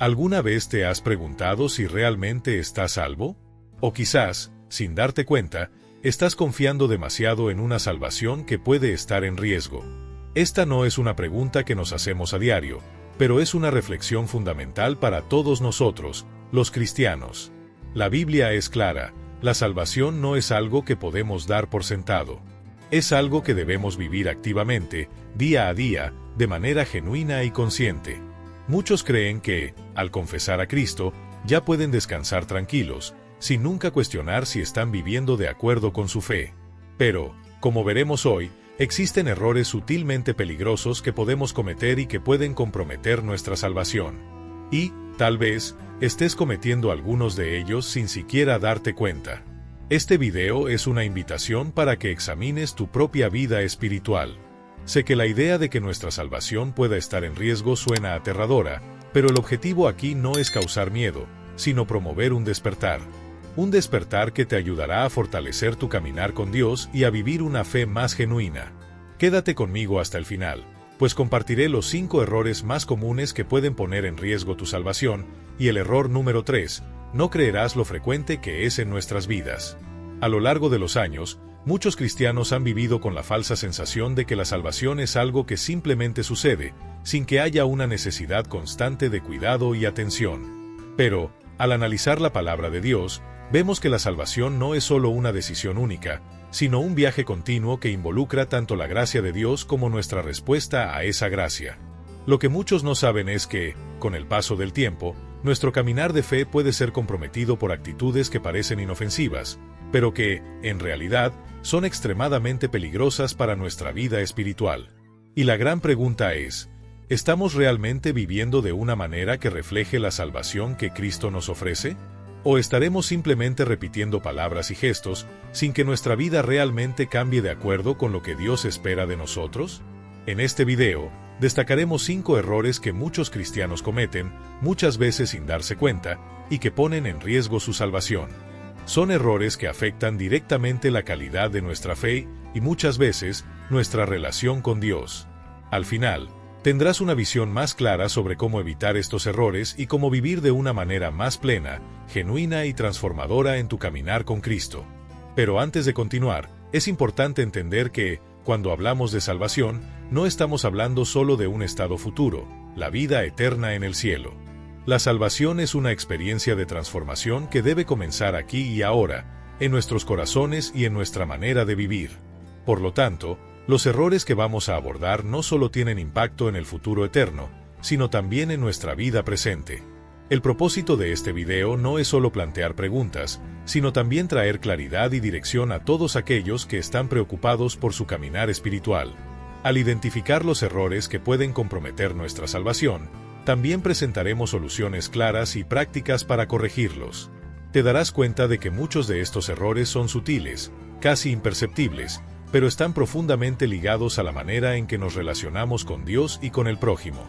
¿Alguna vez te has preguntado si realmente estás salvo? O quizás, sin darte cuenta, estás confiando demasiado en una salvación que puede estar en riesgo. Esta no es una pregunta que nos hacemos a diario, pero es una reflexión fundamental para todos nosotros, los cristianos. La Biblia es clara, la salvación no es algo que podemos dar por sentado. Es algo que debemos vivir activamente, día a día, de manera genuina y consciente. Muchos creen que, al confesar a Cristo, ya pueden descansar tranquilos, sin nunca cuestionar si están viviendo de acuerdo con su fe. Pero, como veremos hoy, existen errores sutilmente peligrosos que podemos cometer y que pueden comprometer nuestra salvación. Y, tal vez, estés cometiendo algunos de ellos sin siquiera darte cuenta. Este video es una invitación para que examines tu propia vida espiritual. Sé que la idea de que nuestra salvación pueda estar en riesgo suena aterradora, pero el objetivo aquí no es causar miedo, sino promover un despertar. Un despertar que te ayudará a fortalecer tu caminar con Dios y a vivir una fe más genuina. Quédate conmigo hasta el final, pues compartiré los 5 errores más comunes que pueden poner en riesgo tu salvación, y el error número 3, no creerás lo frecuente que es en nuestras vidas. A lo largo de los años, muchos cristianos han vivido con la falsa sensación de que la salvación es algo que simplemente sucede, sin que haya una necesidad constante de cuidado y atención. Pero, al analizar la palabra de Dios, vemos que la salvación no es solo una decisión única, sino un viaje continuo que involucra tanto la gracia de Dios como nuestra respuesta a esa gracia. Lo que muchos no saben es que, con el paso del tiempo, nuestro caminar de fe puede ser comprometido por actitudes que parecen inofensivas, pero que, en realidad, son extremadamente peligrosas para nuestra vida espiritual. Y la gran pregunta es, ¿estamos realmente viviendo de una manera que refleje la salvación que Cristo nos ofrece? ¿O estaremos simplemente repitiendo palabras y gestos, sin que nuestra vida realmente cambie de acuerdo con lo que Dios espera de nosotros? En este video, destacaremos 5 errores que muchos cristianos cometen, muchas veces sin darse cuenta, y que ponen en riesgo su salvación. Son errores que afectan directamente la calidad de nuestra fe y muchas veces nuestra relación con Dios. Al final, tendrás una visión más clara sobre cómo evitar estos errores y cómo vivir de una manera más plena, genuina y transformadora en tu caminar con Cristo. Pero antes de continuar, es importante entender que, cuando hablamos de salvación, no estamos hablando solo de un estado futuro, la vida eterna en el cielo. La salvación es una experiencia de transformación que debe comenzar aquí y ahora, en nuestros corazones y en nuestra manera de vivir. Por lo tanto, los errores que vamos a abordar no solo tienen impacto en el futuro eterno, sino también en nuestra vida presente. El propósito de este video no es solo plantear preguntas, sino también traer claridad y dirección a todos aquellos que están preocupados por su caminar espiritual. Al identificar los errores que pueden comprometer nuestra salvación, también presentaremos soluciones claras y prácticas para corregirlos. Te darás cuenta de que muchos de estos errores son sutiles, casi imperceptibles, pero están profundamente ligados a la manera en que nos relacionamos con Dios y con el prójimo.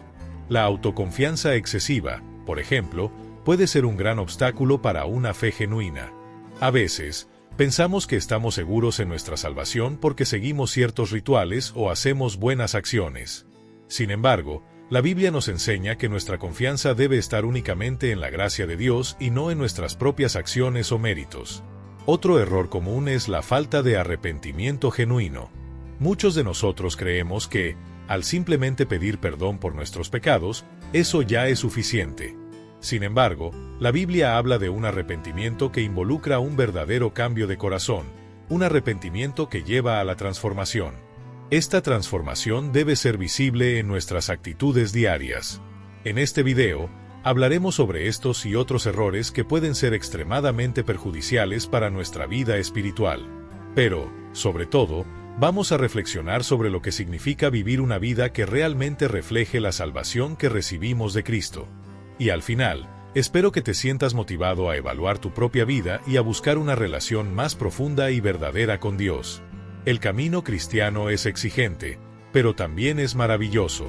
La autoconfianza excesiva, por ejemplo, puede ser un gran obstáculo para una fe genuina. A veces, pensamos que estamos seguros en nuestra salvación porque seguimos ciertos rituales o hacemos buenas acciones. Sin embargo, la Biblia nos enseña que nuestra confianza debe estar únicamente en la gracia de Dios y no en nuestras propias acciones o méritos. Otro error común es la falta de arrepentimiento genuino. Muchos de nosotros creemos que, al simplemente pedir perdón por nuestros pecados, eso ya es suficiente. Sin embargo, la Biblia habla de un arrepentimiento que involucra un verdadero cambio de corazón, un arrepentimiento que lleva a la transformación. Esta transformación debe ser visible en nuestras actitudes diarias. En este video, hablaremos sobre estos y otros errores que pueden ser extremadamente perjudiciales para nuestra vida espiritual. Pero, sobre todo, vamos a reflexionar sobre lo que significa vivir una vida que realmente refleje la salvación que recibimos de Cristo. Y al final, espero que te sientas motivado a evaluar tu propia vida y a buscar una relación más profunda y verdadera con Dios. El camino cristiano es exigente, pero también es maravilloso.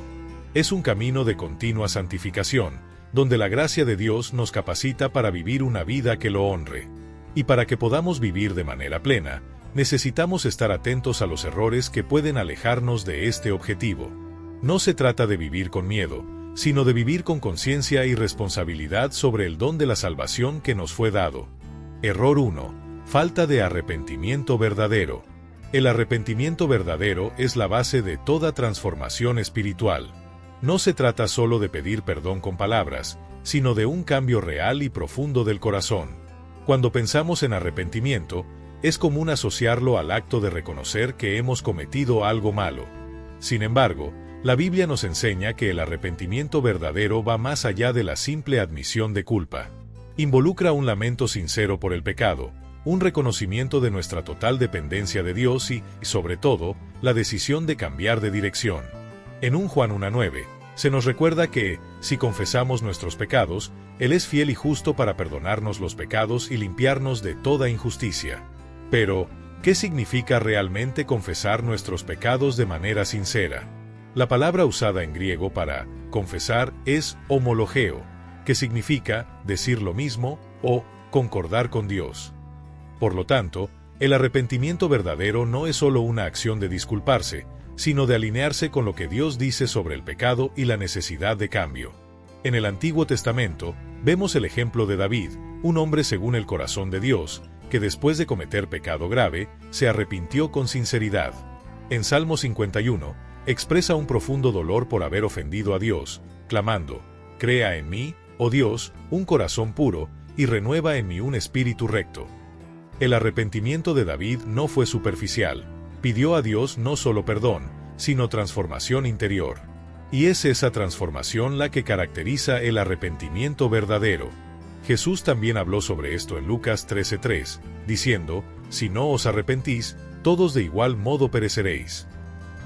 Es un camino de continua santificación, donde la gracia de Dios nos capacita para vivir una vida que lo honre. Y para que podamos vivir de manera plena, necesitamos estar atentos a los errores que pueden alejarnos de este objetivo. No se trata de vivir con miedo, sino de vivir con conciencia y responsabilidad sobre el don de la salvación que nos fue dado. Error 1. Falta de arrepentimiento verdadero. El arrepentimiento verdadero es la base de toda transformación espiritual. No se trata solo de pedir perdón con palabras, sino de un cambio real y profundo del corazón. Cuando pensamos en arrepentimiento, es común asociarlo al acto de reconocer que hemos cometido algo malo. Sin embargo, la Biblia nos enseña que el arrepentimiento verdadero va más allá de la simple admisión de culpa. Involucra un lamento sincero por el pecado, un reconocimiento de nuestra total dependencia de Dios y, sobre todo, la decisión de cambiar de dirección. En 1 Juan 1:9, se nos recuerda que, si confesamos nuestros pecados, Él es fiel y justo para perdonarnos los pecados y limpiarnos de toda injusticia. Pero, ¿qué significa realmente confesar nuestros pecados de manera sincera? La palabra usada en griego para confesar es homologeo, que significa decir lo mismo o concordar con Dios. Por lo tanto, el arrepentimiento verdadero no es solo una acción de disculparse, sino de alinearse con lo que Dios dice sobre el pecado y la necesidad de cambio. En el Antiguo Testamento, vemos el ejemplo de David, un hombre según el corazón de Dios, que después de cometer pecado grave, se arrepintió con sinceridad. En Salmo 51, expresa un profundo dolor por haber ofendido a Dios, clamando: «Crea en mí, oh Dios, un corazón puro, y renueva en mí un espíritu recto». El arrepentimiento de David no fue superficial. Pidió a Dios no solo perdón, sino transformación interior. Y es esa transformación la que caracteriza el arrepentimiento verdadero. Jesús también habló sobre esto en Lucas 13:3, diciendo: «Si no os arrepentís, todos de igual modo pereceréis».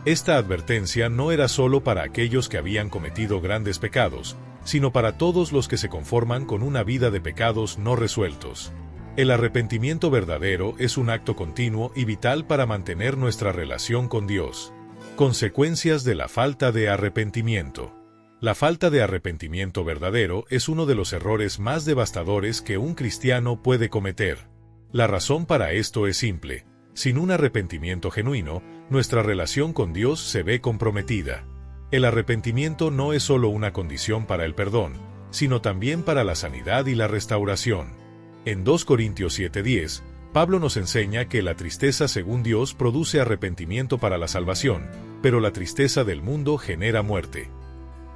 Esta advertencia no era solo para aquellos que habían cometido grandes pecados, sino para todos los que se conforman con una vida de pecados no resueltos. El arrepentimiento verdadero es un acto continuo y vital para mantener nuestra relación con Dios. Consecuencias de la falta de arrepentimiento. La falta de arrepentimiento verdadero es uno de los errores más devastadores que un cristiano puede cometer. La razón para esto es simple: sin un arrepentimiento genuino, nuestra relación con Dios se ve comprometida. El arrepentimiento no es solo una condición para el perdón, sino también para la sanidad y la restauración. En 2 Corintios 7:10, Pablo nos enseña que la tristeza según Dios produce arrepentimiento para la salvación, pero la tristeza del mundo genera muerte.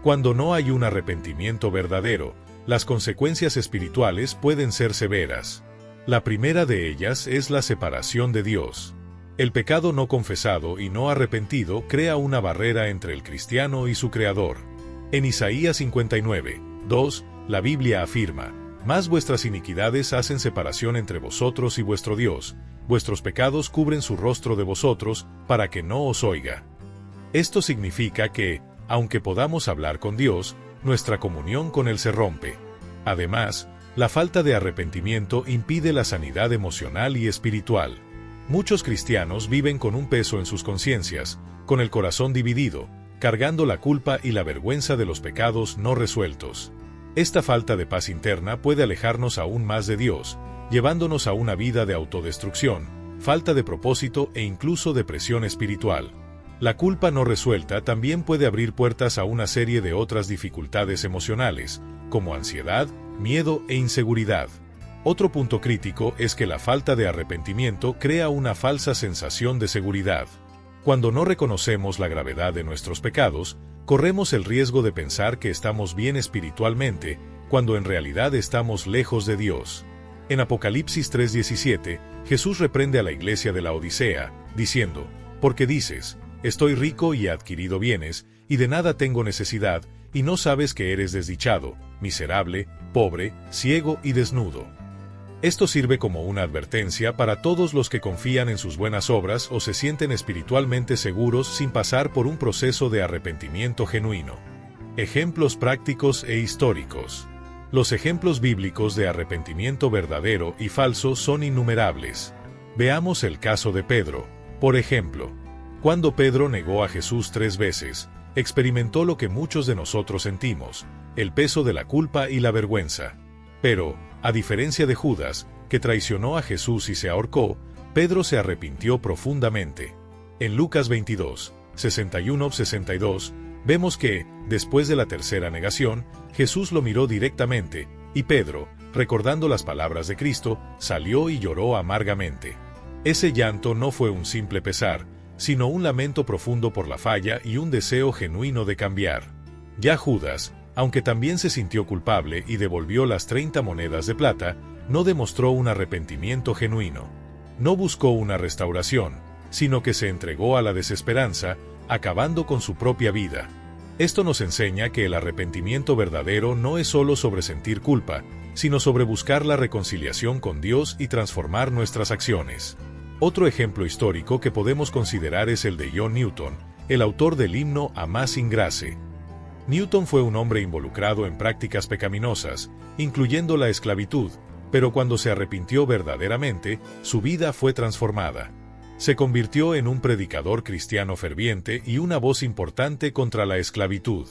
Cuando no hay un arrepentimiento verdadero, las consecuencias espirituales pueden ser severas. La primera de ellas es la separación de Dios. El pecado no confesado y no arrepentido crea una barrera entre el cristiano y su Creador. En Isaías 59:2, la Biblia afirma: «Mas vuestras iniquidades hacen separación entre vosotros y vuestro Dios, vuestros pecados cubren su rostro de vosotros, para que no os oiga». Esto significa que, aunque podamos hablar con Dios, nuestra comunión con Él se rompe. Además, la falta de arrepentimiento impide la sanidad emocional y espiritual. Muchos cristianos viven con un peso en sus conciencias, con el corazón dividido, cargando la culpa y la vergüenza de los pecados no resueltos. Esta falta de paz interna puede alejarnos aún más de Dios, llevándonos a una vida de autodestrucción, falta de propósito e incluso depresión espiritual. La culpa no resuelta también puede abrir puertas a una serie de otras dificultades emocionales, como ansiedad, miedo e inseguridad. Otro punto crítico es que la falta de arrepentimiento crea una falsa sensación de seguridad. Cuando no reconocemos la gravedad de nuestros pecados, corremos el riesgo de pensar que estamos bien espiritualmente, cuando en realidad estamos lejos de Dios. En Apocalipsis 3:17, Jesús reprende a la iglesia de la Odisea, diciendo: «Porque dices, estoy rico y he adquirido bienes, y de nada tengo necesidad, y no sabes que eres desdichado, miserable, pobre, ciego y desnudo». Esto sirve como una advertencia para todos los que confían en sus buenas obras o se sienten espiritualmente seguros sin pasar por un proceso de arrepentimiento genuino. Ejemplos prácticos e históricos. Los ejemplos bíblicos de arrepentimiento verdadero y falso son innumerables. Veamos el caso de Pedro. Por ejemplo, cuando Pedro negó a Jesús 3 veces, experimentó lo que muchos de nosotros sentimos: el peso de la culpa y la vergüenza. Pero, a diferencia de Judas, que traicionó a Jesús y se ahorcó, Pedro se arrepintió profundamente. En Lucas 22, 61-62, Vemos que, después de la tercera negación, Jesús lo miró directamente, y Pedro, recordando las palabras de Cristo, salió y lloró amargamente. Ese llanto no fue un simple pesar, sino un lamento profundo por la falla y un deseo genuino de cambiar. Ya Judas, aunque también se sintió culpable y devolvió las 30 monedas de plata, no demostró un arrepentimiento genuino. No buscó una restauración, sino que se entregó a la desesperanza, acabando con su propia vida. Esto nos enseña que el arrepentimiento verdadero no es solo sobre sentir culpa, sino sobre buscar la reconciliación con Dios y transformar nuestras acciones. Otro ejemplo histórico que podemos considerar es el de John Newton, el autor del himno Amazing Grace. Newton fue un hombre involucrado en prácticas pecaminosas, incluyendo la esclavitud, pero cuando se arrepintió verdaderamente, su vida fue transformada. Se convirtió en un predicador cristiano ferviente y una voz importante contra la esclavitud.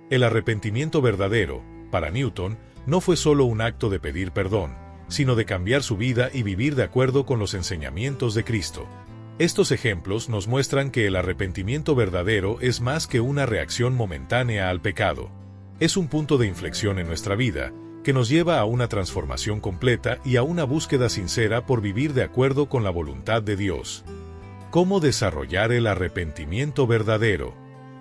El arrepentimiento verdadero, para Newton, no fue solo un acto de pedir perdón, sino de cambiar su vida y vivir de acuerdo con los enseñamientos de Cristo. Estos ejemplos nos muestran que el arrepentimiento verdadero es más que una reacción momentánea al pecado. Es un punto de inflexión en nuestra vida, que nos lleva a una transformación completa y a una búsqueda sincera por vivir de acuerdo con la voluntad de Dios. ¿Cómo desarrollar el arrepentimiento verdadero?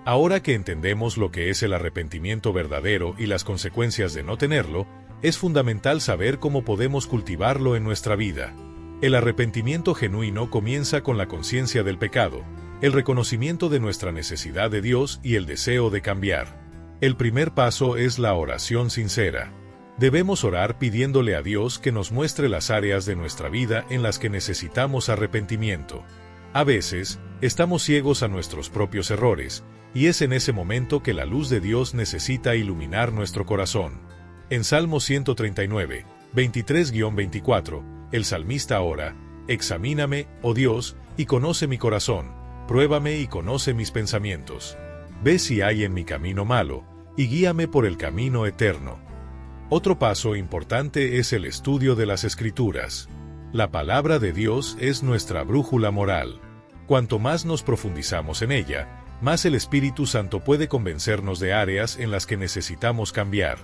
Ahora que entendemos lo que es el arrepentimiento verdadero y las consecuencias de no tenerlo, es fundamental saber cómo podemos cultivarlo en nuestra vida. El arrepentimiento genuino comienza con la conciencia del pecado, el reconocimiento de nuestra necesidad de Dios y el deseo de cambiar. El primer paso es la oración sincera. Debemos orar pidiéndole a Dios que nos muestre las áreas de nuestra vida en las que necesitamos arrepentimiento. A veces, estamos ciegos a nuestros propios errores, y es en ese momento que la luz de Dios necesita iluminar nuestro corazón. En Salmo 139, 23-24, el salmista ora: «Examíname, oh Dios, y conoce mi corazón, pruébame y conoce mis pensamientos. Ve si hay en mi camino malo, y guíame por el camino eterno». Otro paso importante es el estudio de las Escrituras. La palabra de Dios es nuestra brújula moral. Cuanto más nos profundizamos en ella, más el Espíritu Santo puede convencernos de áreas en las que necesitamos cambiar.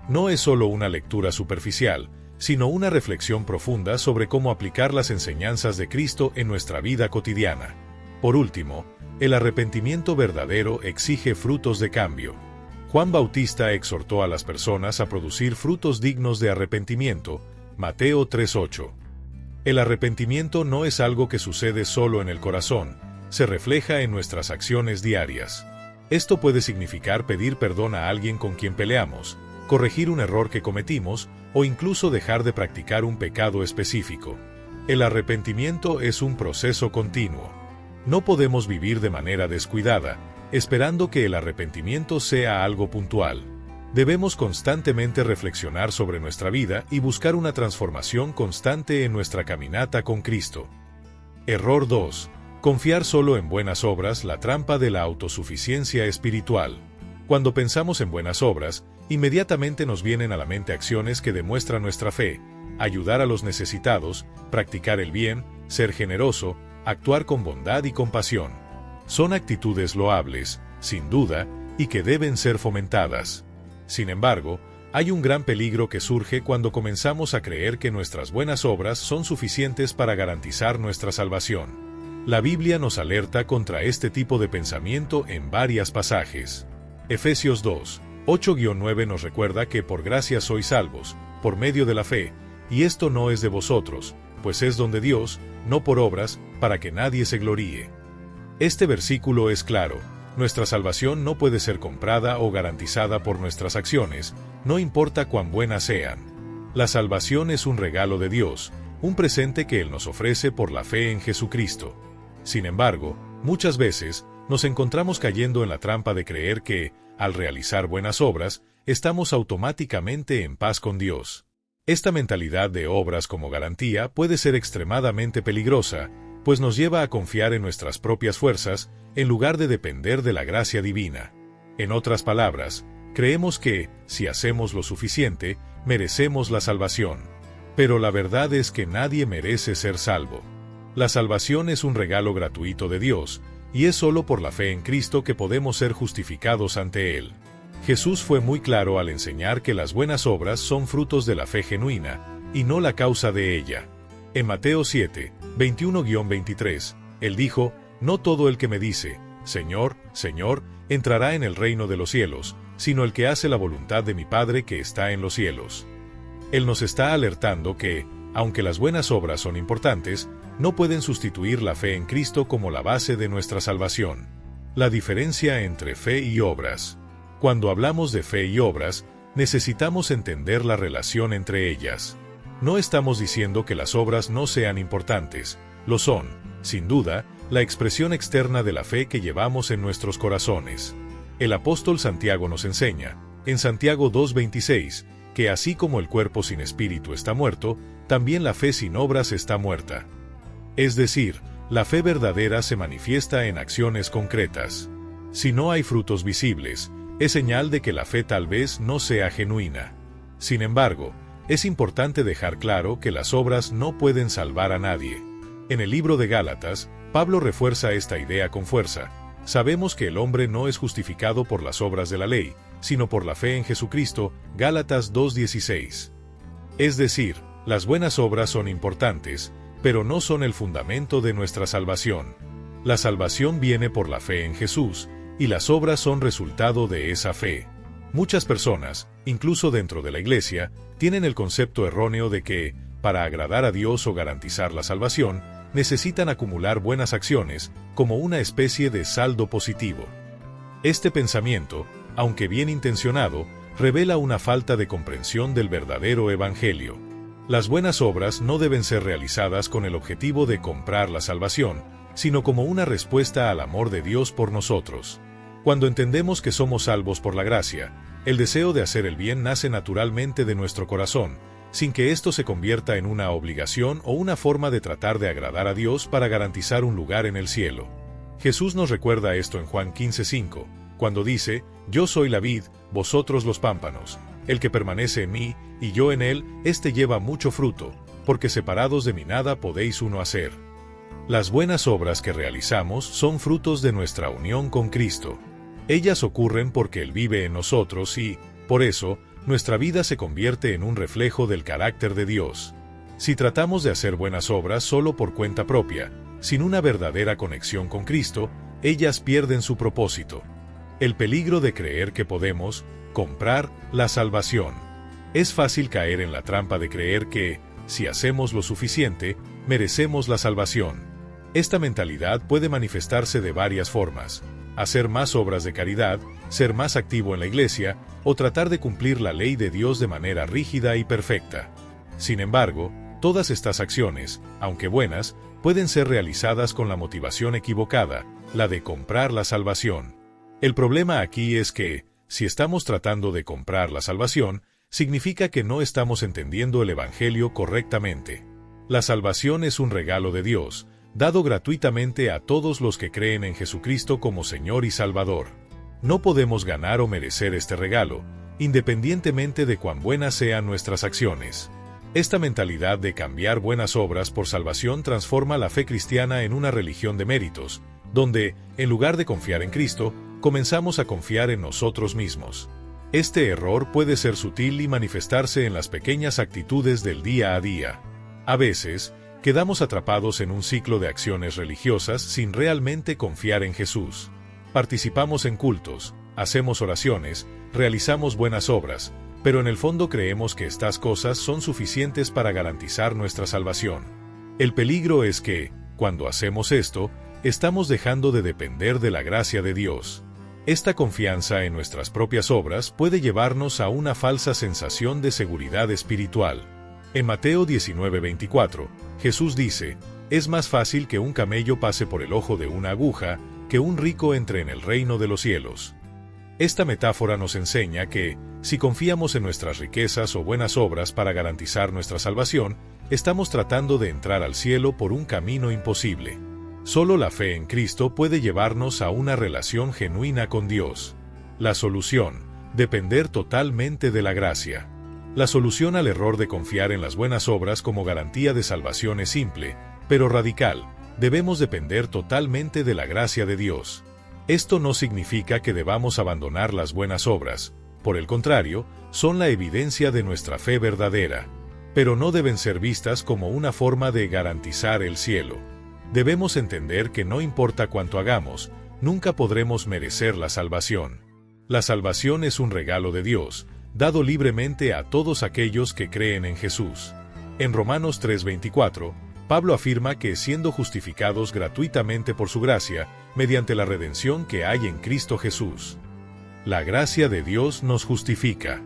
No es solo una lectura superficial, sino una reflexión profunda sobre cómo aplicar las enseñanzas de Cristo en nuestra vida cotidiana. Por último, el arrepentimiento verdadero exige frutos de cambio. Juan Bautista exhortó a las personas a producir frutos dignos de arrepentimiento, Mateo 3:8. El arrepentimiento no es algo que sucede solo en el corazón, se refleja en nuestras acciones diarias. Esto puede significar pedir perdón a alguien con quien peleamos, corregir un error que cometimos o incluso dejar de practicar un pecado específico. El arrepentimiento es un proceso continuo. No podemos vivir de manera descuidada, esperando que el arrepentimiento sea algo puntual. Debemos constantemente reflexionar sobre nuestra vida y buscar una transformación constante en nuestra caminata con Cristo. Error 2. Confiar solo en buenas obras, la trampa de la autosuficiencia espiritual. Cuando pensamos en buenas obras, inmediatamente nos vienen a la mente acciones que demuestran nuestra fe: ayudar a los necesitados, practicar el bien, ser generoso, actuar con bondad y compasión. Son actitudes loables, sin duda, y que deben ser fomentadas. Sin embargo, hay un gran peligro que surge cuando comenzamos a creer que nuestras buenas obras son suficientes para garantizar nuestra salvación. La Biblia nos alerta contra este tipo de pensamiento en varios pasajes. Efesios 2, 8-9 nos recuerda que por gracia sois salvos, por medio de la fe, y esto no es de vosotros, pues es don de Dios, no por obras, para que nadie se gloríe. Este versículo es claro: nuestra salvación no puede ser comprada o garantizada por nuestras acciones, no importa cuán buenas sean. La salvación es un regalo de Dios, un presente que Él nos ofrece por la fe en Jesucristo. Sin embargo, muchas veces, nos encontramos cayendo en la trampa de creer que, al realizar buenas obras, estamos automáticamente en paz con Dios. Esta mentalidad de obras como garantía puede ser extremadamente peligrosa, pues nos lleva a confiar en nuestras propias fuerzas, en lugar de depender de la gracia divina. En otras palabras, creemos que, si hacemos lo suficiente, merecemos la salvación. Pero la verdad es que nadie merece ser salvo. La salvación es un regalo gratuito de Dios, y es solo por la fe en Cristo que podemos ser justificados ante Él. Jesús fue muy claro al enseñar que las buenas obras son frutos de la fe genuina, y no la causa de ella. En Mateo 7, 21-23, Él dijo, «No todo el que me dice, Señor, Señor, entrará en el reino de los cielos, sino el que hace la voluntad de mi Padre que está en los cielos». Él nos está alertando que, aunque las buenas obras son importantes, no pueden sustituir la fe en Cristo como la base de nuestra salvación. La diferencia entre fe y obras. Cuando hablamos de fe y obras, necesitamos entender la relación entre ellas. No estamos diciendo que las obras no sean importantes, lo son, sin duda, la expresión externa de la fe que llevamos en nuestros corazones. El apóstol Santiago nos enseña, en Santiago 2:26, que así como el cuerpo sin espíritu está muerto, también la fe sin obras está muerta. Es decir, la fe verdadera se manifiesta en acciones concretas. Si no hay frutos visibles, es señal de que la fe tal vez no sea genuina. Sin embargo, es importante dejar claro que las obras no pueden salvar a nadie. En el libro de Gálatas, Pablo refuerza esta idea con fuerza. Sabemos que el hombre no es justificado por las obras de la ley, sino por la fe en Jesucristo, Gálatas 2:16. Es decir, las buenas obras son importantes, pero no son el fundamento de nuestra salvación. La salvación viene por la fe en Jesús, y las obras son resultado de esa fe. Muchas personas, incluso dentro de la iglesia, tienen el concepto erróneo de que, para agradar a Dios o garantizar la salvación, necesitan acumular buenas acciones, como una especie de saldo positivo. Este pensamiento, aunque bien intencionado, revela una falta de comprensión del verdadero evangelio. Las buenas obras no deben ser realizadas con el objetivo de comprar la salvación, sino como una respuesta al amor de Dios por nosotros. Cuando entendemos que somos salvos por la gracia, el deseo de hacer el bien nace naturalmente de nuestro corazón, sin que esto se convierta en una obligación o una forma de tratar de agradar a Dios para garantizar un lugar en el cielo. Jesús nos recuerda esto en Juan 15:5, cuando dice, «Yo soy la vid, vosotros los pámpanos. El que permanece en mí, y yo en él, éste lleva mucho fruto, porque separados de mí nada podéis uno hacer». Las buenas obras que realizamos son frutos de nuestra unión con Cristo. Ellas ocurren porque Él vive en nosotros y, por eso, nuestra vida se convierte en un reflejo del carácter de Dios. Si tratamos de hacer buenas obras solo por cuenta propia, sin una verdadera conexión con Cristo, ellas pierden su propósito. El peligro de creer que podemos comprar la salvación. Es fácil caer en la trampa de creer que, si hacemos lo suficiente, merecemos la salvación. Esta mentalidad puede manifestarse de varias formas: hacer más obras de caridad, ser más activo en la iglesia, o tratar de cumplir la ley de Dios de manera rígida y perfecta. Sin embargo, todas estas acciones, aunque buenas, pueden ser realizadas con la motivación equivocada, la de comprar la salvación. El problema aquí es que, si estamos tratando de comprar la salvación, significa que no estamos entendiendo el Evangelio correctamente. La salvación es un regalo de Dios, dado gratuitamente a todos los que creen en Jesucristo como Señor y Salvador. No podemos ganar o merecer este regalo, independientemente de cuán buenas sean nuestras acciones. Esta mentalidad de cambiar buenas obras por salvación transforma la fe cristiana en una religión de méritos, donde, en lugar de confiar en Cristo, comenzamos a confiar en nosotros mismos. Este error puede ser sutil y manifestarse en las pequeñas actitudes del día a día. A veces, quedamos atrapados en un ciclo de acciones religiosas sin realmente confiar en Jesús. Participamos en cultos, hacemos oraciones, realizamos buenas obras, pero en el fondo creemos que estas cosas son suficientes para garantizar nuestra salvación. El peligro es que, cuando hacemos esto, estamos dejando de depender de la gracia de Dios. Esta confianza en nuestras propias obras puede llevarnos a una falsa sensación de seguridad espiritual. En Mateo 19:24, Jesús dice, «Es más fácil que un camello pase por el ojo de una aguja, que un rico entre en el reino de los cielos». Esta metáfora nos enseña que, si confiamos en nuestras riquezas o buenas obras para garantizar nuestra salvación, estamos tratando de entrar al cielo por un camino imposible. Solo la fe en Cristo puede llevarnos a una relación genuina con Dios. La solución: depender totalmente de la gracia. La solución al error de confiar en las buenas obras como garantía de salvación es simple, pero radical: debemos depender totalmente de la gracia de Dios. Esto no significa que debamos abandonar las buenas obras, por el contrario, son la evidencia de nuestra fe verdadera, pero no deben ser vistas como una forma de garantizar el cielo. Debemos entender que no importa cuánto hagamos, nunca podremos merecer la salvación. La salvación es un regalo de Dios, dado libremente a todos aquellos que creen en Jesús. En Romanos 3:24, Pablo afirma que siendo justificados gratuitamente por su gracia, mediante la redención que hay en Cristo Jesús. La gracia de Dios nos justifica.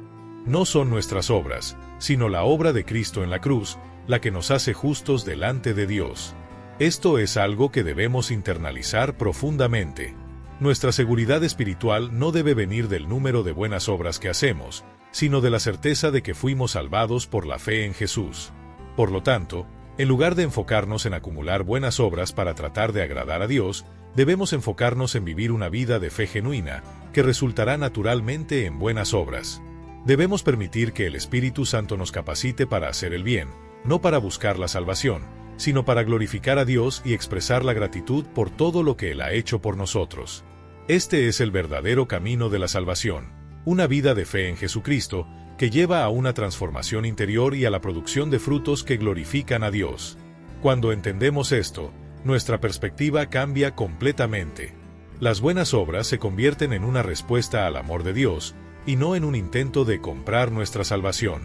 No son nuestras obras, sino la obra de Cristo en la cruz, la que nos hace justos delante de Dios. Esto es algo que debemos internalizar profundamente. Nuestra seguridad espiritual no debe venir del número de buenas obras que hacemos, sino de la certeza de que fuimos salvados por la fe en Jesús. Por lo tanto, en lugar de enfocarnos en acumular buenas obras para tratar de agradar a Dios, debemos enfocarnos en vivir una vida de fe genuina, que resultará naturalmente en buenas obras. Debemos permitir que el Espíritu Santo nos capacite para hacer el bien, no para buscar la salvación, sino para glorificar a Dios y expresar la gratitud por todo lo que Él ha hecho por nosotros. Este es el verdadero camino de la salvación, una vida de fe en Jesucristo, que lleva a una transformación interior y a la producción de frutos que glorifican a Dios. Cuando entendemos esto, nuestra perspectiva cambia completamente. Las buenas obras se convierten en una respuesta al amor de Dios, y no en un intento de comprar nuestra salvación.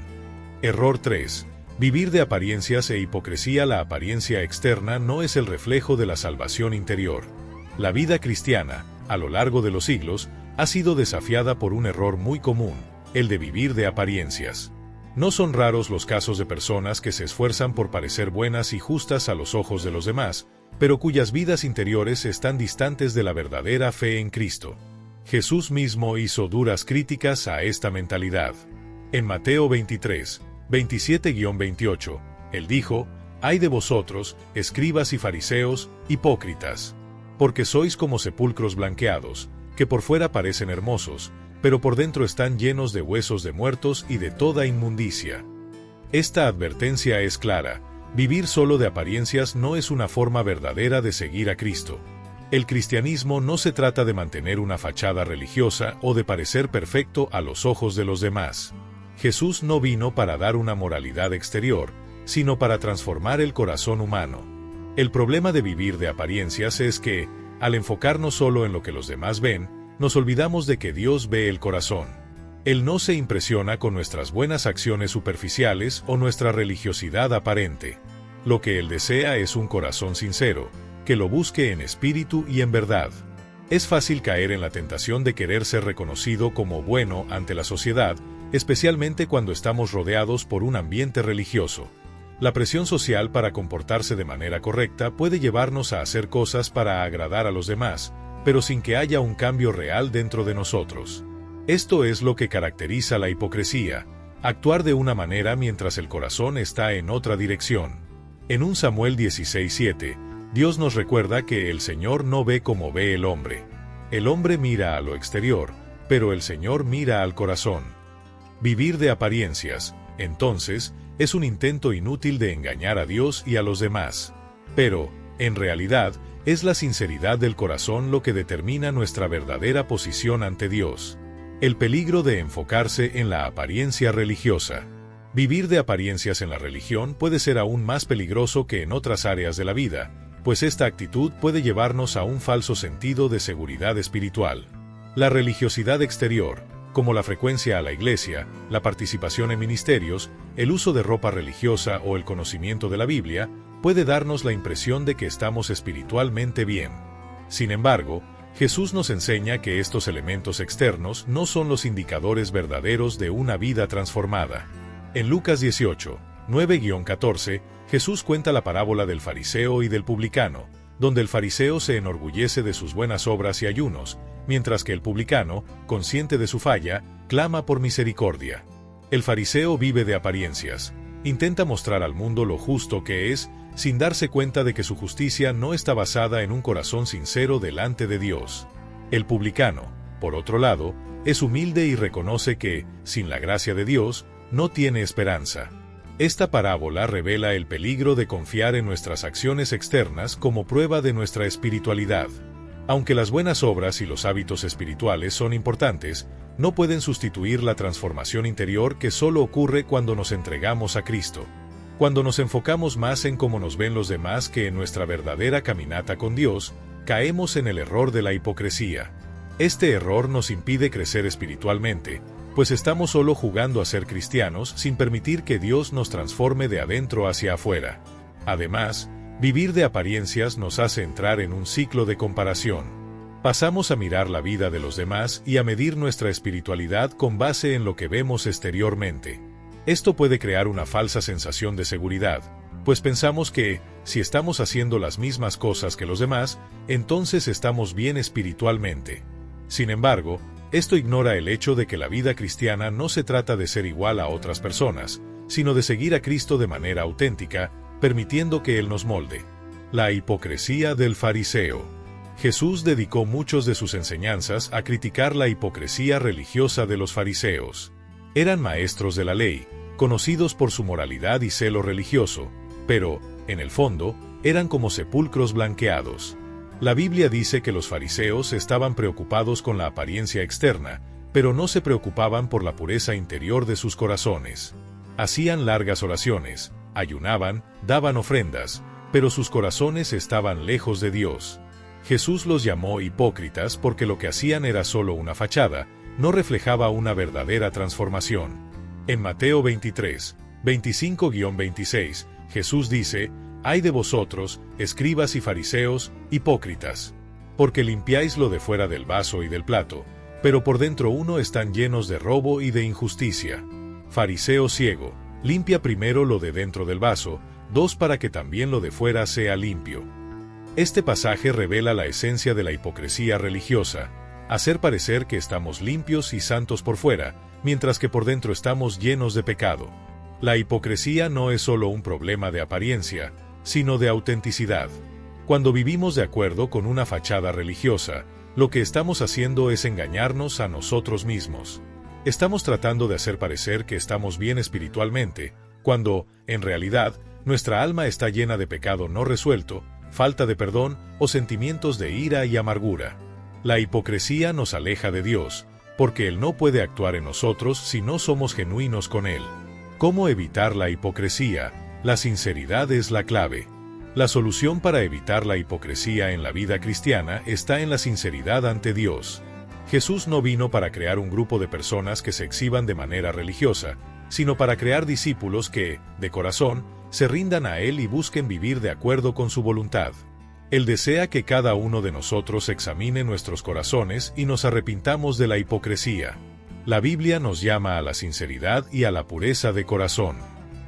Error 3. Vivir de apariencias e hipocresía. La apariencia externa no es el reflejo de la salvación interior. La vida cristiana, a lo largo de los siglos, ha sido desafiada por un error muy común, el de vivir de apariencias. No son raros los casos de personas que se esfuerzan por parecer buenas y justas a los ojos de los demás, pero cuyas vidas interiores están distantes de la verdadera fe en Cristo. Jesús mismo hizo duras críticas a esta mentalidad. En Mateo 23, 27-28, Él dijo: «Ay de vosotros, escribas y fariseos, hipócritas, porque sois como sepulcros blanqueados, que por fuera parecen hermosos, pero por dentro están llenos de huesos de muertos y de toda inmundicia». Esta advertencia es clara: vivir solo de apariencias no es una forma verdadera de seguir a Cristo. El cristianismo no se trata de mantener una fachada religiosa o de parecer perfecto a los ojos de los demás. Jesús no vino para dar una moralidad exterior, sino para transformar el corazón humano. El problema de vivir de apariencias es que, al enfocarnos solo en lo que los demás ven, nos olvidamos de que Dios ve el corazón. Él no se impresiona con nuestras buenas acciones superficiales o nuestra religiosidad aparente. Lo que Él desea es un corazón sincero, que lo busque en espíritu y en verdad. Es fácil caer en la tentación de querer ser reconocido como bueno ante la sociedad, especialmente cuando estamos rodeados por un ambiente religioso. La presión social para comportarse de manera correcta puede llevarnos a hacer cosas para agradar a los demás, pero sin que haya un cambio real dentro de nosotros. Esto es lo que caracteriza la hipocresía: actuar de una manera mientras el corazón está en otra dirección. En 1 Samuel 16:7, Dios nos recuerda que el Señor no ve como ve el hombre. El hombre mira a lo exterior, pero el Señor mira al corazón. Vivir de apariencias, entonces, es un intento inútil de engañar a Dios y a los demás. Pero, en realidad, es la sinceridad del corazón lo que determina nuestra verdadera posición ante Dios. El peligro de enfocarse en la apariencia religiosa. Vivir de apariencias en la religión puede ser aún más peligroso que en otras áreas de la vida, pues esta actitud puede llevarnos a un falso sentido de seguridad espiritual. La religiosidad exterior, como la frecuencia a la iglesia, la participación en ministerios, el uso de ropa religiosa o el conocimiento de la Biblia, puede darnos la impresión de que estamos espiritualmente bien. Sin embargo, Jesús nos enseña que estos elementos externos no son los indicadores verdaderos de una vida transformada. En Lucas 18, 9-14, Jesús cuenta la parábola del fariseo y del publicano, donde el fariseo se enorgullece de sus buenas obras y ayunos, mientras que el publicano, consciente de su falla, clama por misericordia. El fariseo vive de apariencias, intenta mostrar al mundo lo justo que es, sin darse cuenta de que su justicia no está basada en un corazón sincero delante de Dios. El publicano, por otro lado, es humilde y reconoce que, sin la gracia de Dios, no tiene esperanza. Esta parábola revela el peligro de confiar en nuestras acciones externas como prueba de nuestra espiritualidad. Aunque las buenas obras y los hábitos espirituales son importantes, no pueden sustituir la transformación interior que solo ocurre cuando nos entregamos a Cristo. Cuando nos enfocamos más en cómo nos ven los demás que en nuestra verdadera caminata con Dios, caemos en el error de la hipocresía. Este error nos impide crecer espiritualmente, pues estamos solo jugando a ser cristianos sin permitir que Dios nos transforme de adentro hacia afuera. Además, vivir de apariencias nos hace entrar en un ciclo de comparación. Pasamos a mirar la vida de los demás y a medir nuestra espiritualidad con base en lo que vemos exteriormente. Esto puede crear una falsa sensación de seguridad, pues pensamos que, si estamos haciendo las mismas cosas que los demás, entonces estamos bien espiritualmente. Sin embargo, esto ignora el hecho de que la vida cristiana no se trata de ser igual a otras personas, sino de seguir a Cristo de manera auténtica, permitiendo que Él nos molde. La hipocresía del fariseo. Jesús dedicó muchos de sus enseñanzas a criticar la hipocresía religiosa de los fariseos. Eran maestros de la ley, conocidos por su moralidad y celo religioso, pero, en el fondo, eran como sepulcros blanqueados. La Biblia dice que los fariseos estaban preocupados con la apariencia externa, pero no se preocupaban por la pureza interior de sus corazones. Hacían largas oraciones, ayunaban, daban ofrendas, pero sus corazones estaban lejos de Dios. Jesús los llamó hipócritas porque lo que hacían era solo una fachada, no reflejaba una verdadera transformación. En Mateo 23, 25-26, Jesús dice: «Ay de vosotros, escribas y fariseos, hipócritas, porque limpiáis lo de fuera del vaso y del plato, pero por dentro uno están llenos de robo y de injusticia. Fariseo ciego, limpia primero lo de dentro del vaso, 2 para que también lo de fuera sea limpio». Este pasaje revela la esencia de la hipocresía religiosa: hacer parecer que estamos limpios y santos por fuera, mientras que por dentro estamos llenos de pecado. La hipocresía no es solo un problema de apariencia, sino de autenticidad. Cuando vivimos de acuerdo con una fachada religiosa, lo que estamos haciendo es engañarnos a nosotros mismos. Estamos tratando de hacer parecer que estamos bien espiritualmente, cuando, en realidad, nuestra alma está llena de pecado no resuelto, falta de perdón o sentimientos de ira y amargura. La hipocresía nos aleja de Dios, porque Él no puede actuar en nosotros si no somos genuinos con Él. ¿Cómo evitar la hipocresía? La sinceridad es la clave. La solución para evitar la hipocresía en la vida cristiana está en la sinceridad ante Dios. Jesús no vino para crear un grupo de personas que se exhiban de manera religiosa, sino para crear discípulos que, de corazón, se rindan a Él y busquen vivir de acuerdo con su voluntad. Él desea que cada uno de nosotros examine nuestros corazones y nos arrepintamos de la hipocresía. La Biblia nos llama a la sinceridad y a la pureza de corazón.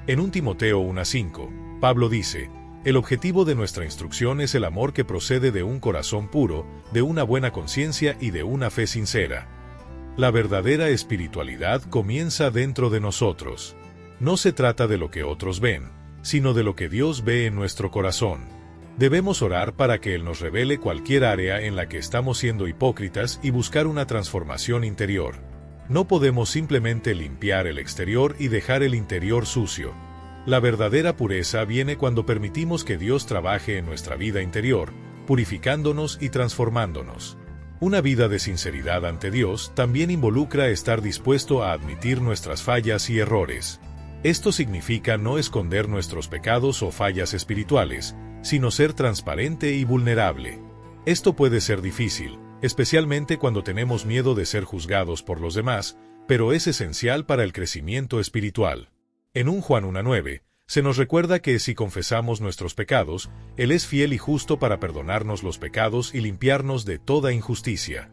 En 1 Timoteo 1:5, Pablo dice: «El objetivo de nuestra instrucción es el amor que procede de un corazón puro, de una buena conciencia y de una fe sincera». La verdadera espiritualidad comienza dentro de nosotros. No se trata de lo que otros ven, sino de lo que Dios ve en nuestro corazón. Debemos orar para que Él nos revele cualquier área en la que estamos siendo hipócritas y buscar una transformación interior. No podemos simplemente limpiar el exterior y dejar el interior sucio. La verdadera pureza viene cuando permitimos que Dios trabaje en nuestra vida interior, purificándonos y transformándonos. Una vida de sinceridad ante Dios también involucra estar dispuesto a admitir nuestras fallas y errores. Esto significa no esconder nuestros pecados o fallas espirituales, sino ser transparente y vulnerable. Esto puede ser difícil, especialmente cuando tenemos miedo de ser juzgados por los demás, pero es esencial para el crecimiento espiritual. En 1 Juan 1:9, se nos recuerda que si confesamos nuestros pecados, Él es fiel y justo para perdonarnos los pecados y limpiarnos de toda injusticia.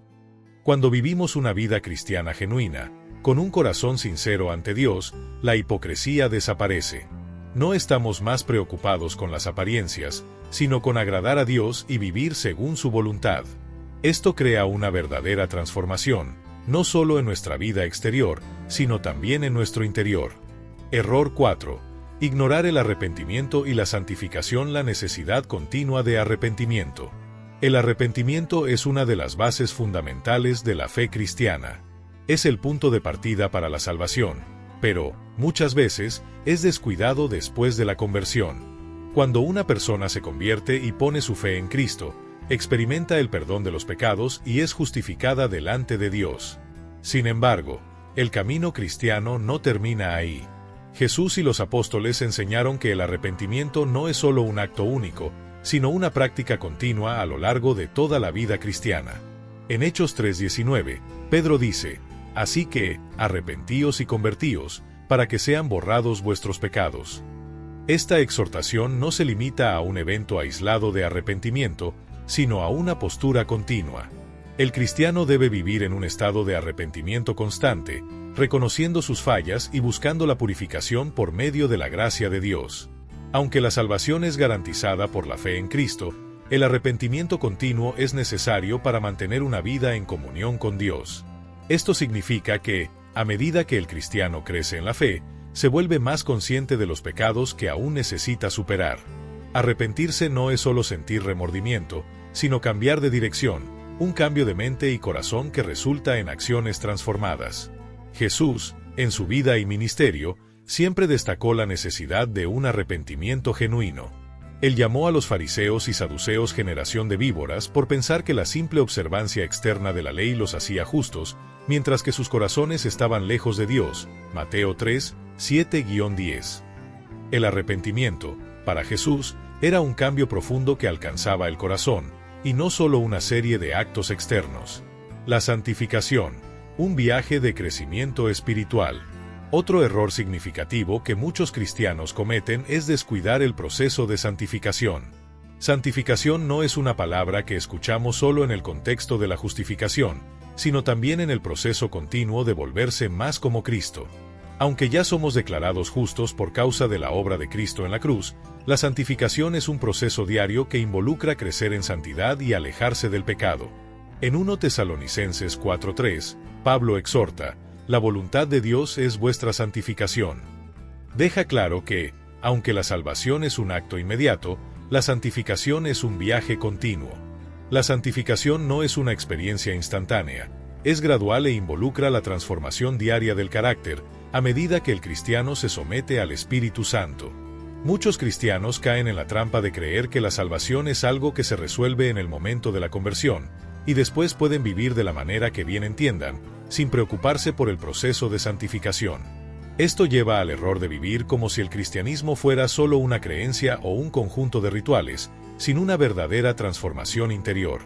Cuando vivimos una vida cristiana genuina, con un corazón sincero ante Dios, la hipocresía desaparece. No estamos más preocupados con las apariencias, sino con agradar a Dios y vivir según su voluntad. Esto crea una verdadera transformación, no solo en nuestra vida exterior, sino también en nuestro interior. Error 4. Ignorar el arrepentimiento y la santificación. La necesidad continua de arrepentimiento. El arrepentimiento es una de las bases fundamentales de la fe cristiana. Es el punto de partida para la salvación. pero, muchas veces, es descuidado después de la conversión. Cuando una persona se convierte y pone su fe en Cristo, experimenta el perdón de los pecados y es justificada delante de Dios. Sin embargo, el camino cristiano no termina ahí. Jesús y los apóstoles enseñaron que el arrepentimiento no es solo un acto único, sino una práctica continua a lo largo de toda la vida cristiana. En Hechos 3:19, Pedro dice: «Así que, arrepentíos y convertíos, para que sean borrados vuestros pecados». Esta exhortación no se limita a un evento aislado de arrepentimiento, sino a una postura continua. El cristiano debe vivir en un estado de arrepentimiento constante, reconociendo sus fallas y buscando la purificación por medio de la gracia de Dios. Aunque la salvación es garantizada por la fe en Cristo, el arrepentimiento continuo es necesario para mantener una vida en comunión con Dios. Esto significa que, a medida que el cristiano crece en la fe, se vuelve más consciente de los pecados que aún necesita superar. Arrepentirse no es solo sentir remordimiento, sino cambiar de dirección, un cambio de mente y corazón que resulta en acciones transformadas. Jesús, en su vida y ministerio, siempre destacó la necesidad de un arrepentimiento genuino. Él llamó a los fariseos y saduceos generación de víboras por pensar que la simple observancia externa de la ley los hacía justos, mientras que sus corazones estaban lejos de Dios. Mateo 3, 7-10. El arrepentimiento, para Jesús, era un cambio profundo que alcanzaba el corazón, y no solo una serie de actos externos. La santificación, un viaje de crecimiento espiritual. Otro error significativo que muchos cristianos cometen es descuidar el proceso de santificación. Santificación no es una palabra que escuchamos solo en el contexto de la justificación, sino también en el proceso continuo de volverse más como Cristo. Aunque ya somos declarados justos por causa de la obra de Cristo en la cruz, la santificación es un proceso diario que involucra crecer en santidad y alejarse del pecado. En 1 Tesalonicenses 4:3, Pablo exhorta: «La voluntad de Dios es vuestra santificación». Deja claro que, aunque la salvación es un acto inmediato, la santificación es un viaje continuo. La santificación no es una experiencia instantánea, es gradual e involucra la transformación diaria del carácter, a medida que el cristiano se somete al Espíritu Santo. Muchos cristianos caen en la trampa de creer que la salvación es algo que se resuelve en el momento de la conversión, y después pueden vivir de la manera que bien entiendan, sin preocuparse por el proceso de santificación. Esto lleva al error de vivir como si el cristianismo fuera solo una creencia o un conjunto de rituales, sin una verdadera transformación interior.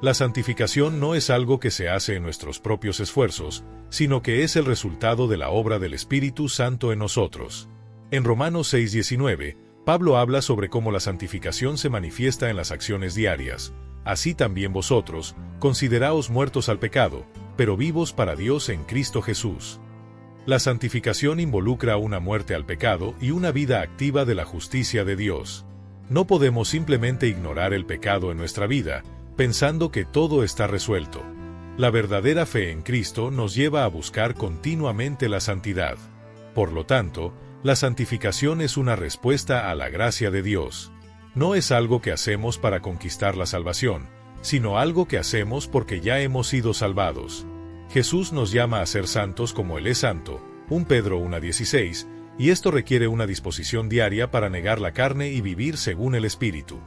La santificación no es algo que se hace en nuestros propios esfuerzos, sino que es el resultado de la obra del Espíritu Santo en nosotros. En Romanos 6:19, Pablo habla sobre cómo la santificación se manifiesta en las acciones diarias. Así también vosotros, consideraos muertos al pecado, pero vivos para Dios en Cristo Jesús. La santificación involucra una muerte al pecado y una vida activa de la justicia de Dios. No podemos simplemente ignorar el pecado en nuestra vida, pensando que todo está resuelto. La verdadera fe en Cristo nos lleva a buscar continuamente la santidad. Por lo tanto, la santificación es una respuesta a la gracia de Dios. No es algo que hacemos para conquistar la salvación, sino algo que hacemos porque ya hemos sido salvados. Jesús nos llama a ser santos como Él es santo, 1 Pedro 1:16, y esto requiere una disposición diaria para negar la carne y vivir según el Espíritu.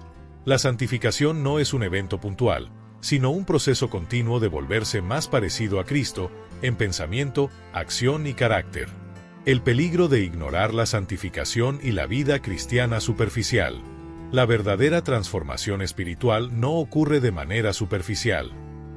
La santificación no es un evento puntual, sino un proceso continuo de volverse más parecido a Cristo, en pensamiento, acción y carácter. El peligro de ignorar la santificación y la vida cristiana superficial. La verdadera transformación espiritual no ocurre de manera superficial.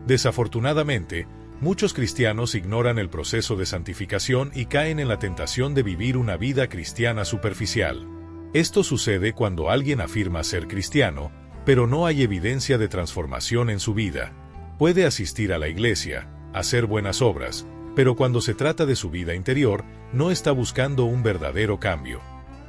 Desafortunadamente, muchos cristianos ignoran el proceso de santificación y caen en la tentación de vivir una vida cristiana superficial. Esto sucede cuando alguien afirma ser cristiano, pero no hay evidencia de transformación en su vida. Puede asistir a la iglesia, hacer buenas obras, pero cuando se trata de su vida interior, no está buscando un verdadero cambio.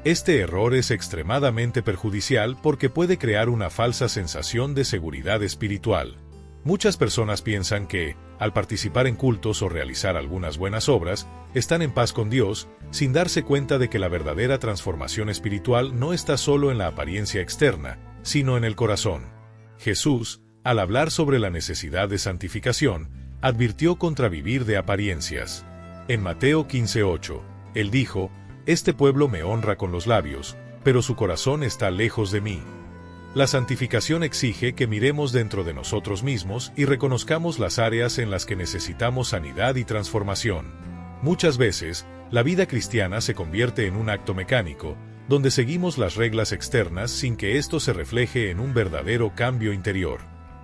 Este error es extremadamente perjudicial porque puede crear una falsa sensación de seguridad espiritual. Muchas personas piensan que, al participar en cultos o realizar algunas buenas obras, están en paz con Dios, sin darse cuenta de que la verdadera transformación espiritual no está solo en la apariencia externa, sino en el corazón. Jesús, al hablar sobre la necesidad de santificación, advirtió contra vivir de apariencias. En Mateo 15:8, Él dijo, «Este pueblo me honra con los labios, pero su corazón está lejos de mí». La santificación exige que miremos dentro de nosotros mismos y reconozcamos las áreas en las que necesitamos sanidad y transformación. Muchas veces, la vida cristiana se convierte en un acto mecánico, donde seguimos las reglas externas sin que esto se refleje en un verdadero cambio interior.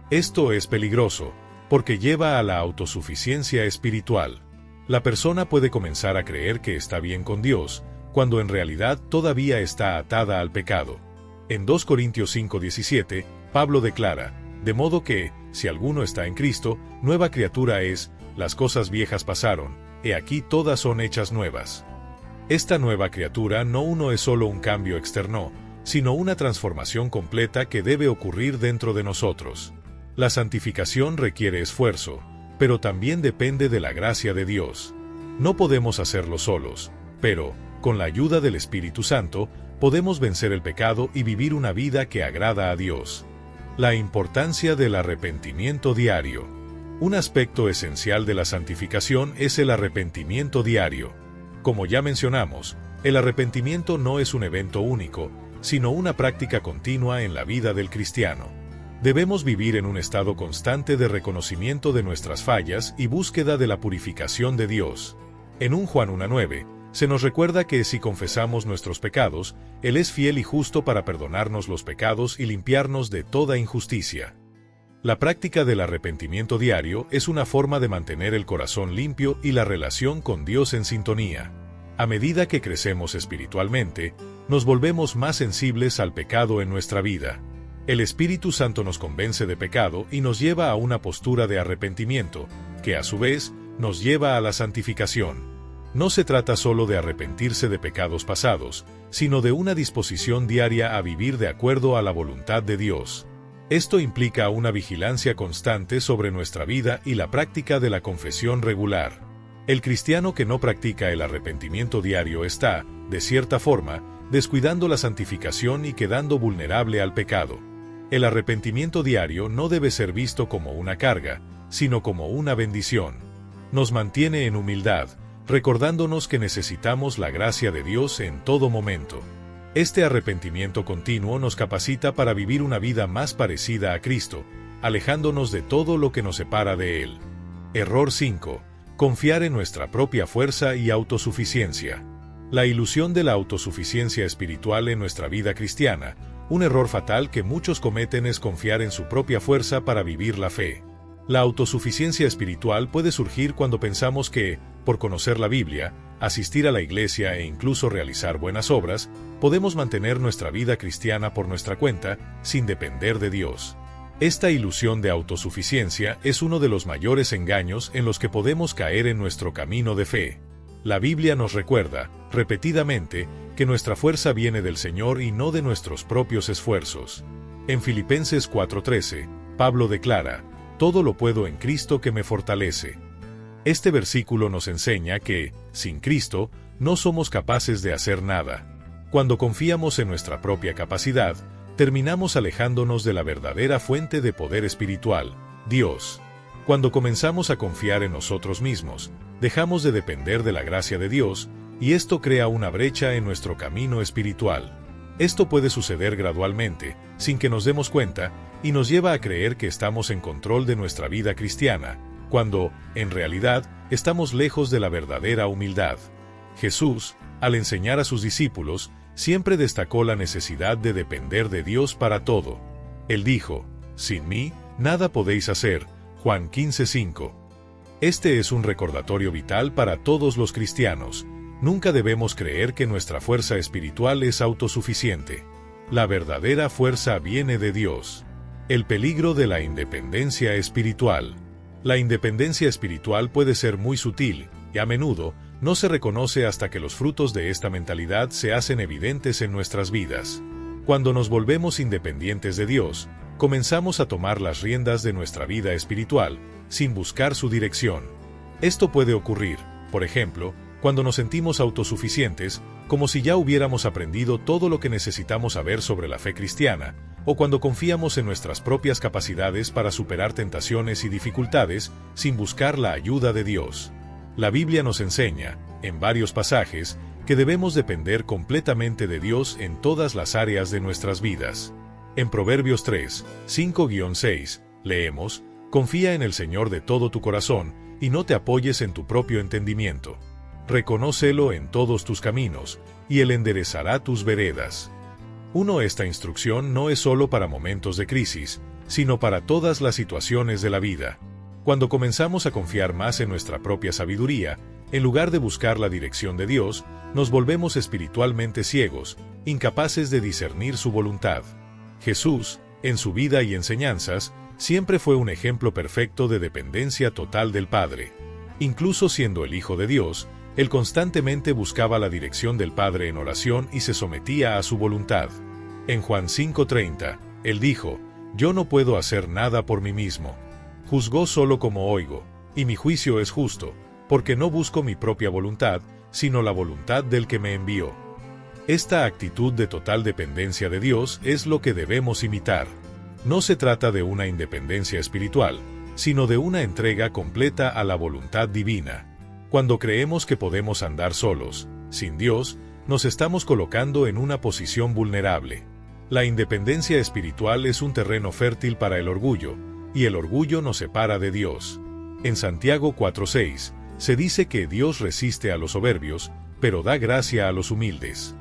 Esto es peligroso, porque lleva a la autosuficiencia espiritual. La persona puede comenzar a creer que está bien con Dios, cuando en realidad todavía está atada al pecado. En 2 Corintios 5:17, Pablo declara, «De modo que, si alguno está en Cristo, nueva criatura es, las cosas viejas pasaron, he aquí todas son hechas nuevas». Esta nueva criatura no es solo un cambio externo, sino una transformación completa que debe ocurrir dentro de nosotros. La santificación requiere esfuerzo, pero también depende de la gracia de Dios. No podemos hacerlo solos, pero, con la ayuda del Espíritu Santo, podemos vencer el pecado y vivir una vida que agrada a Dios. La importancia del arrepentimiento diario. Un aspecto esencial de la santificación es el arrepentimiento diario. Como ya mencionamos, el arrepentimiento no es un evento único, sino una práctica continua en la vida del cristiano. Debemos vivir en un estado constante de reconocimiento de nuestras fallas y búsqueda de la purificación de Dios. En 1 Juan 1:9, se nos recuerda que si confesamos nuestros pecados, Él es fiel y justo para perdonarnos los pecados y limpiarnos de toda injusticia. La práctica del arrepentimiento diario es una forma de mantener el corazón limpio y la relación con Dios en sintonía. A medida que crecemos espiritualmente, nos volvemos más sensibles al pecado en nuestra vida. El Espíritu Santo nos convence de pecado y nos lleva a una postura de arrepentimiento, que a su vez nos lleva a la santificación. No se trata solo de arrepentirse de pecados pasados, sino de una disposición diaria a vivir de acuerdo a la voluntad de Dios. Esto implica una vigilancia constante sobre nuestra vida y la práctica de la confesión regular. El cristiano que no practica el arrepentimiento diario está, de cierta forma, descuidando la santificación y quedando vulnerable al pecado. El arrepentimiento diario no debe ser visto como una carga, sino como una bendición. Nos mantiene en humildad, recordándonos que necesitamos la gracia de Dios en todo momento. Este arrepentimiento continuo nos capacita para vivir una vida más parecida a Cristo, alejándonos de todo lo que nos separa de Él. Error 5. Confiar en nuestra propia fuerza y autosuficiencia. La ilusión de la autosuficiencia espiritual en nuestra vida cristiana, un error fatal que muchos cometen es confiar en su propia fuerza para vivir la fe. La autosuficiencia espiritual puede surgir cuando pensamos que, por conocer la Biblia, asistir a la iglesia e incluso realizar buenas obras, podemos mantener nuestra vida cristiana por nuestra cuenta, sin depender de Dios. Esta ilusión de autosuficiencia es uno de los mayores engaños en los que podemos caer en nuestro camino de fe. La Biblia nos recuerda, repetidamente, que nuestra fuerza viene del Señor y no de nuestros propios esfuerzos. En Filipenses 4:13, Pablo declara, «Todo lo puedo en Cristo que me fortalece». Este versículo nos enseña que, sin Cristo, no somos capaces de hacer nada. Cuando confiamos en nuestra propia capacidad, terminamos alejándonos de la verdadera fuente de poder espiritual, Dios. Cuando comenzamos a confiar en nosotros mismos, dejamos de depender de la gracia de Dios, y esto crea una brecha en nuestro camino espiritual. Esto puede suceder gradualmente, sin que nos demos cuenta, y nos lleva a creer que estamos en control de nuestra vida cristiana, cuando, en realidad, estamos lejos de la verdadera humildad. Jesús, al enseñar a sus discípulos, siempre destacó la necesidad de depender de Dios para todo. Él dijo, «Sin mí, nada podéis hacer», Juan 15:5. Este es un recordatorio vital para todos los cristianos. Nunca debemos creer que nuestra fuerza espiritual es autosuficiente. La verdadera fuerza viene de Dios. El peligro de la independencia espiritual. La independencia espiritual puede ser muy sutil, y a menudo, no se reconoce hasta que los frutos de esta mentalidad se hacen evidentes en nuestras vidas. Cuando nos volvemos independientes de Dios, comenzamos a tomar las riendas de nuestra vida espiritual, sin buscar su dirección. Esto puede ocurrir, por ejemplo, cuando nos sentimos autosuficientes, como si ya hubiéramos aprendido todo lo que necesitamos saber sobre la fe cristiana, o cuando confiamos en nuestras propias capacidades para superar tentaciones y dificultades, sin buscar la ayuda de Dios. La Biblia nos enseña, en varios pasajes, que debemos depender completamente de Dios en todas las áreas de nuestras vidas. En Proverbios 3, 5-6, leemos: confía en el Señor de todo tu corazón, y no te apoyes en tu propio entendimiento. Reconócelo en todos tus caminos, y Él enderezará tus veredas. Esta instrucción no es solo para momentos de crisis, sino para todas las situaciones de la vida. Cuando comenzamos a confiar más en nuestra propia sabiduría, en lugar de buscar la dirección de Dios, nos volvemos espiritualmente ciegos, incapaces de discernir su voluntad. Jesús, en su vida y enseñanzas, siempre fue un ejemplo perfecto de dependencia total del Padre. Incluso siendo el Hijo de Dios, Él constantemente buscaba la dirección del Padre en oración y se sometía a su voluntad. En Juan 5:30, Él dijo: yo no puedo hacer nada por mí mismo. Juzgo solo como oigo, y mi juicio es justo, porque no busco mi propia voluntad, sino la voluntad del que me envió. Esta actitud de total dependencia de Dios es lo que debemos imitar. No se trata de una independencia espiritual, sino de una entrega completa a la voluntad divina. Cuando creemos que podemos andar solos, sin Dios, nos estamos colocando en una posición vulnerable. La independencia espiritual es un terreno fértil para el orgullo, y el orgullo nos separa de Dios. En Santiago 4:6, se dice que Dios resiste a los soberbios, pero da gracia a los humildes.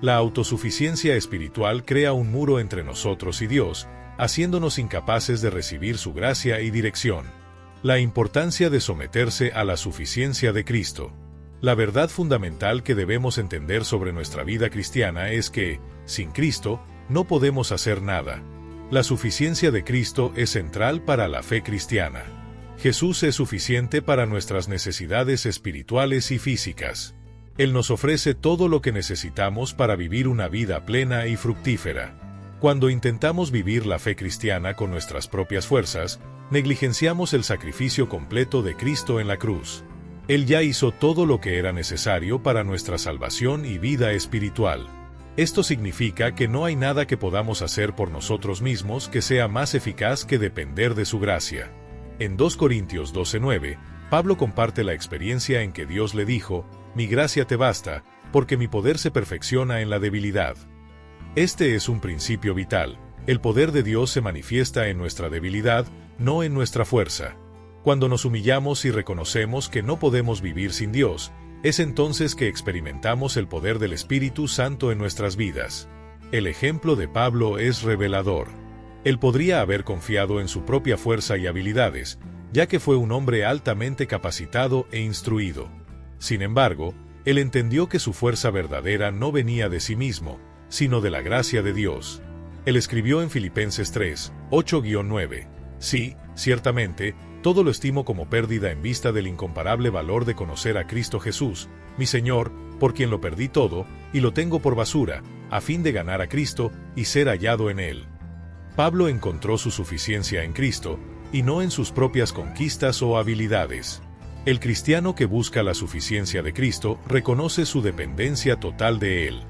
La autosuficiencia espiritual crea un muro entre nosotros y Dios, haciéndonos incapaces de recibir su gracia y dirección. La importancia de someterse a la suficiencia de Cristo. La verdad fundamental que debemos entender sobre nuestra vida cristiana es que, sin Cristo, no podemos hacer nada. La suficiencia de Cristo es central para la fe cristiana. Jesús es suficiente para nuestras necesidades espirituales y físicas. Él nos ofrece todo lo que necesitamos para vivir una vida plena y fructífera. Cuando intentamos vivir la fe cristiana con nuestras propias fuerzas, negligenciamos el sacrificio completo de Cristo en la cruz. Él ya hizo todo lo que era necesario para nuestra salvación y vida espiritual. Esto significa que no hay nada que podamos hacer por nosotros mismos que sea más eficaz que depender de su gracia. En 2 Corintios 12:9, Pablo comparte la experiencia en que Dios le dijo: mi gracia te basta, porque mi poder se perfecciona en la debilidad. Este es un principio vital. El poder de Dios se manifiesta en nuestra debilidad, no en nuestra fuerza. Cuando nos humillamos y reconocemos que no podemos vivir sin Dios, es entonces que experimentamos el poder del Espíritu Santo en nuestras vidas. El ejemplo de Pablo es revelador. Él podría haber confiado en su propia fuerza y habilidades, ya que fue un hombre altamente capacitado e instruido. Sin embargo, él entendió que su fuerza verdadera no venía de sí mismo, sino de la gracia de Dios. Él escribió en Filipenses 3, 8-9, sí, ciertamente, todo lo estimo como pérdida en vista del incomparable valor de conocer a Cristo Jesús, mi Señor, por quien lo perdí todo, y lo tengo por basura, a fin de ganar a Cristo y ser hallado en Él. Pablo encontró su suficiencia en Cristo, y no en sus propias conquistas o habilidades. El cristiano que busca la suficiencia de Cristo reconoce su dependencia total de Él.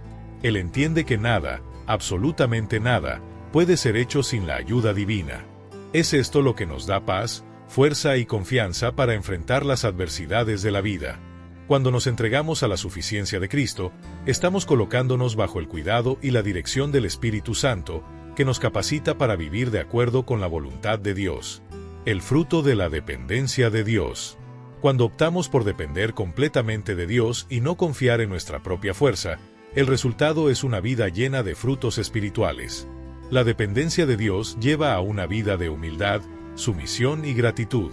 Él entiende que nada, absolutamente nada, puede ser hecho sin la ayuda divina. Es esto lo que nos da paz, fuerza y confianza para enfrentar las adversidades de la vida. Cuando nos entregamos a la suficiencia de Cristo, estamos colocándonos bajo el cuidado y la dirección del Espíritu Santo, que nos capacita para vivir de acuerdo con la voluntad de Dios. El fruto de la dependencia de Dios. Cuando optamos por depender completamente de Dios y no confiar en nuestra propia fuerza, el resultado es una vida llena de frutos espirituales. La dependencia de Dios lleva a una vida de humildad, sumisión y gratitud.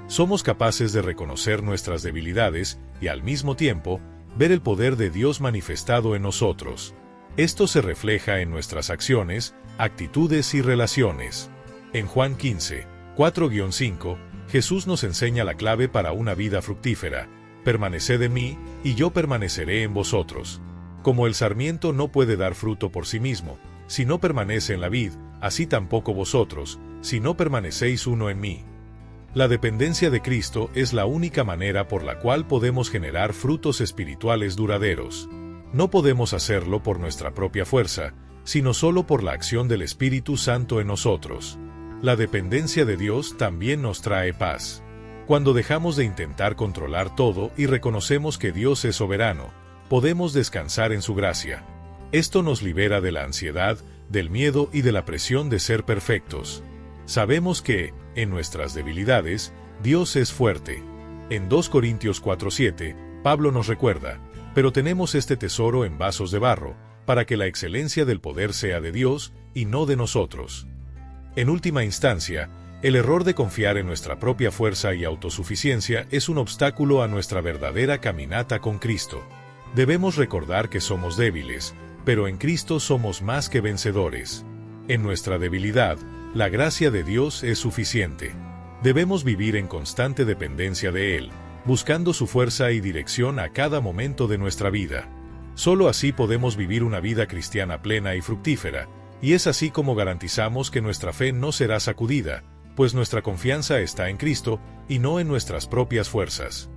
Somos capaces de reconocer nuestras debilidades y, al mismo tiempo, ver el poder de Dios manifestado en nosotros. Esto se refleja en nuestras acciones, actitudes y relaciones. En Juan 15, 4-5, Jesús nos enseña la clave para una vida fructífera: permaneced en mí, y yo permaneceré en vosotros. Como el sarmiento no puede dar fruto por sí mismo, si no permanece en la vid, así tampoco vosotros, si no permanecéis uno en mí. La dependencia de Cristo es la única manera por la cual podemos generar frutos espirituales duraderos. No podemos hacerlo por nuestra propia fuerza, sino solo por la acción del Espíritu Santo en nosotros. La dependencia de Dios también nos trae paz. Cuando dejamos de intentar controlar todo y reconocemos que Dios es soberano, podemos descansar en su gracia. Esto nos libera de la ansiedad, del miedo y de la presión de ser perfectos. Sabemos que, en nuestras debilidades, Dios es fuerte. En 2 Corintios 4:7, Pablo nos recuerda, pero tenemos este tesoro en vasos de barro, para que la excelencia del poder sea de Dios y no de nosotros. En última instancia, el error de confiar en nuestra propia fuerza y autosuficiencia es un obstáculo a nuestra verdadera caminata con Cristo. Debemos recordar que somos débiles, pero en Cristo somos más que vencedores. En nuestra debilidad, la gracia de Dios es suficiente. Debemos vivir en constante dependencia de Él, buscando su fuerza y dirección a cada momento de nuestra vida. Solo así podemos vivir una vida cristiana plena y fructífera, y es así como garantizamos que nuestra fe no será sacudida, pues nuestra confianza está en Cristo y no en nuestras propias fuerzas.